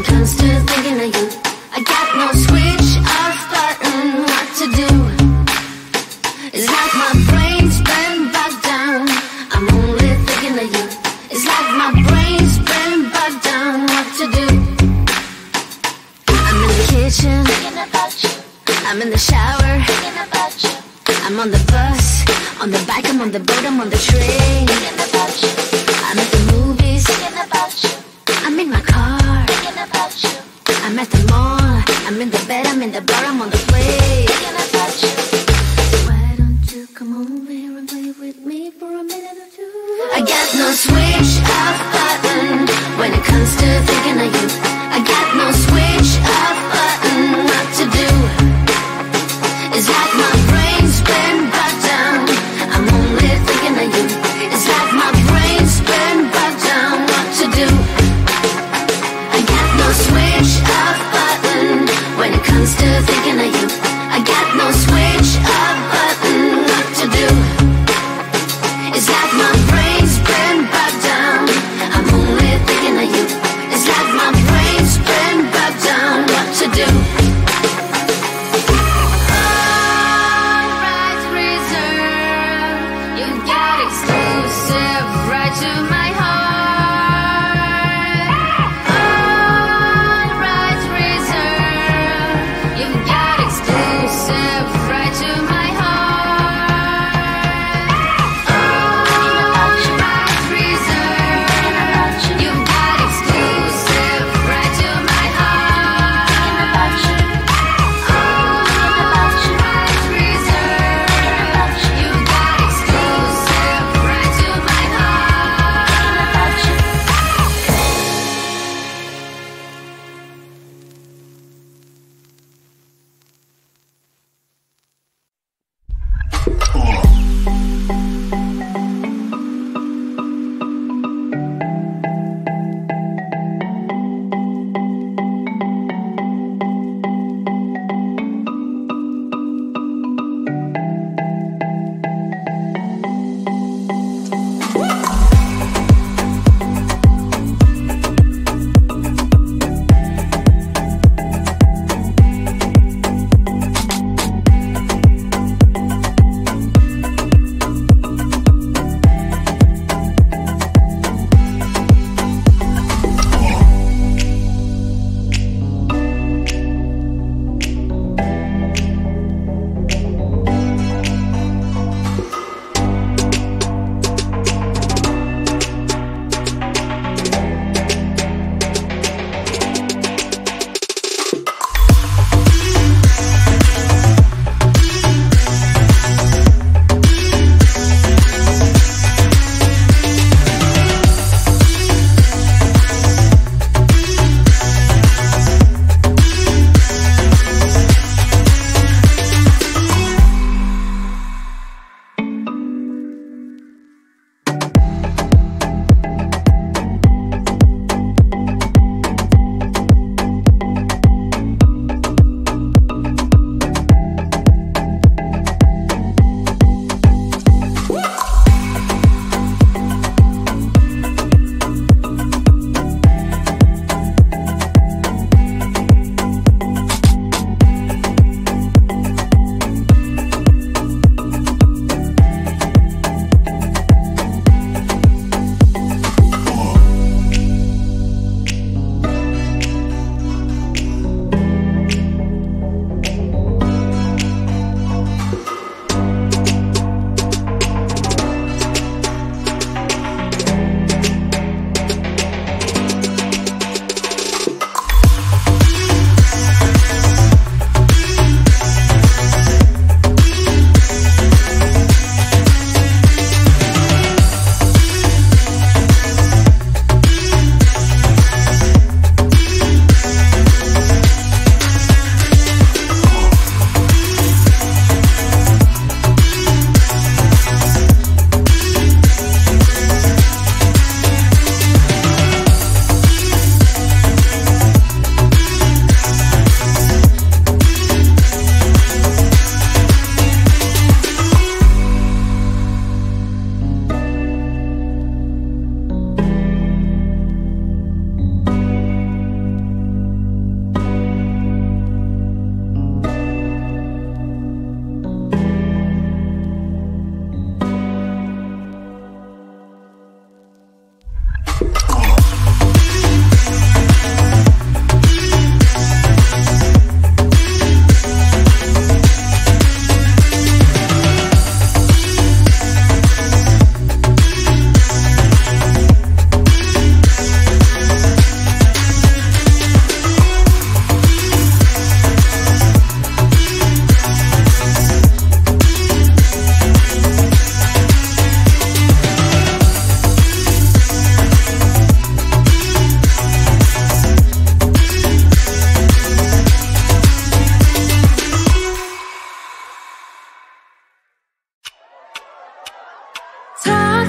comes to thinking of you, I got no switch off button. What to do? It's like my brain's been bogged down. I'm only thinking of you. It's like my brain's been bogged down. What to do? I'm in the kitchen, thinking about you. I'm in the shower, thinking about you. I'm on the bus, on the bike, I'm on the boat, I'm on the train, thinking about you. I'm at the movies, thinking about you. I'm in my car, thinking about you. I'm at the mall, I'm in the bed, I'm in the bar, I'm on the plane, thinking about you. Why don't you come over here and play with me for a minute or two? I got no switch off button when it comes to thinking of you. I got no switch off button. What to do? It's like my brain's been bogged down. I'm only thinking of you. It's like my brain's been bogged down. What to do? I got no switch off button when it comes to thinking of you. I got no switch off button. What to do? It's like my brain's been bogged down.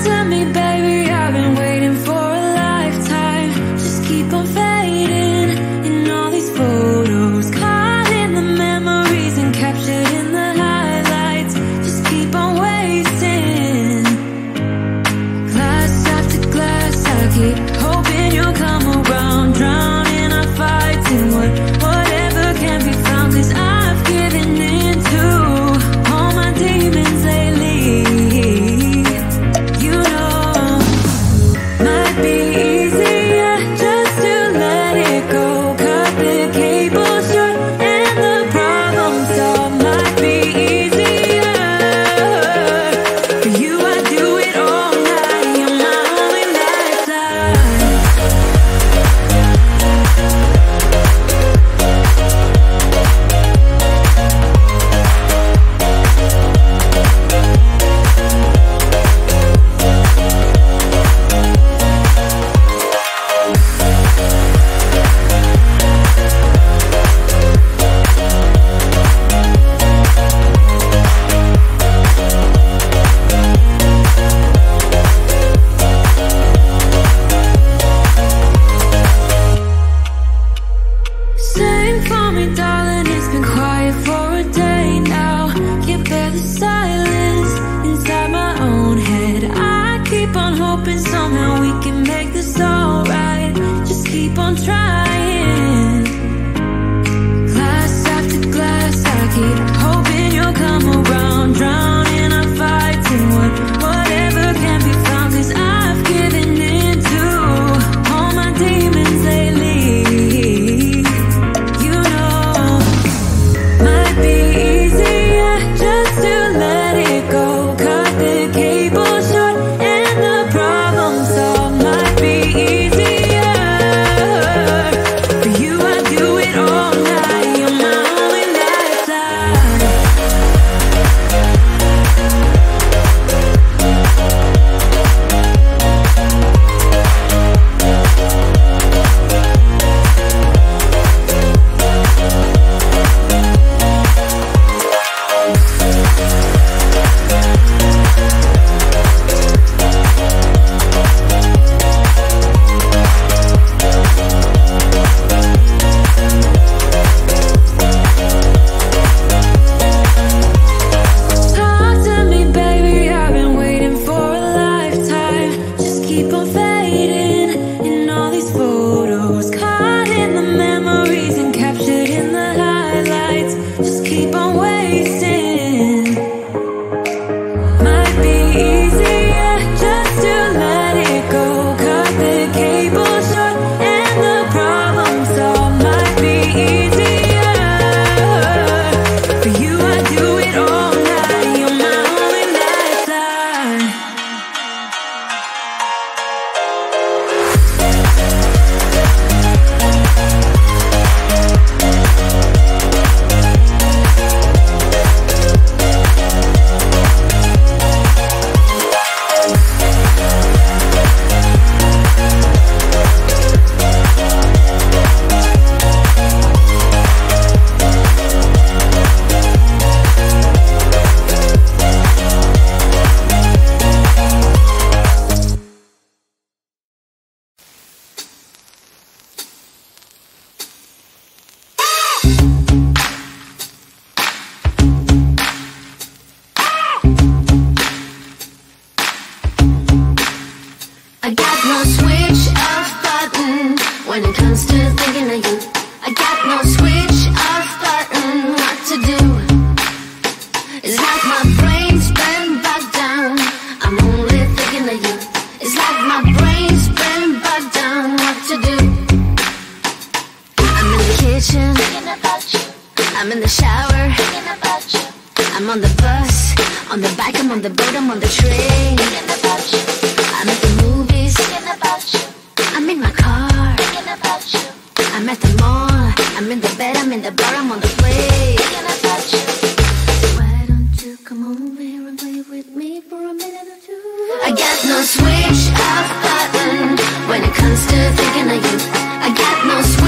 to me, baby, I've been waiting for a lifetime. Just keep on fading in all these photos, caught in the memories and captured in the highlights. Just keep on wasting. Glass after glass, I keep hoping you'll come around, drowning our fights in whatever can be found. 'Cause I've given in to all my demons lately. You know, might be easier just to let it go. Cut the cable short and the problem solved. Might be easier for you. I do it all night. You're my only lifeline. Sing for me, darling, it's been quiet for a day now. Can't bear the silence inside my own head. I keep on hoping somehow we can make this alright. Just keep on trying. Glass after glass, I keep hoping you'll come around, drowning our fights in whatever can be found. 'Cause I've given in to all my demons lately. You know, might be easier just to let it go. Cut the cable short and the problem solved. Might be easier for you. I do it all night. You're my only lifeline. Talk to me, baby, I've been waiting for a lifetime. Just keep on fading in all these photos, caught in the memories and captured in the highlights. Just keep on wasting. Might be easier just to let it go. Cut the cable short and the problem solved. Might be easier for you. I do it all night. You're my only lifeline. I got no switch off button when it comes to thinking of you. I got no switch off button what to do. It's like my brain's been bogged down. I'm only thinking of you. It's like my brain's been bogged down. What to do? I'm in the kitchen thinking about you. I'm in the shower thinking about you. I'm on the bus, on the bike, I'm on the boat, I'm on the train thinking about you. I'm at the movies thinking about you. I'm in my car thinking about you. I'm at the mall, I'm in the bed, I'm in the bar, I'm on the plane thinking about you. Why don't you come over here and play with me for a minute or two? I got no switch off button when it comes to thinking of you. I got no switch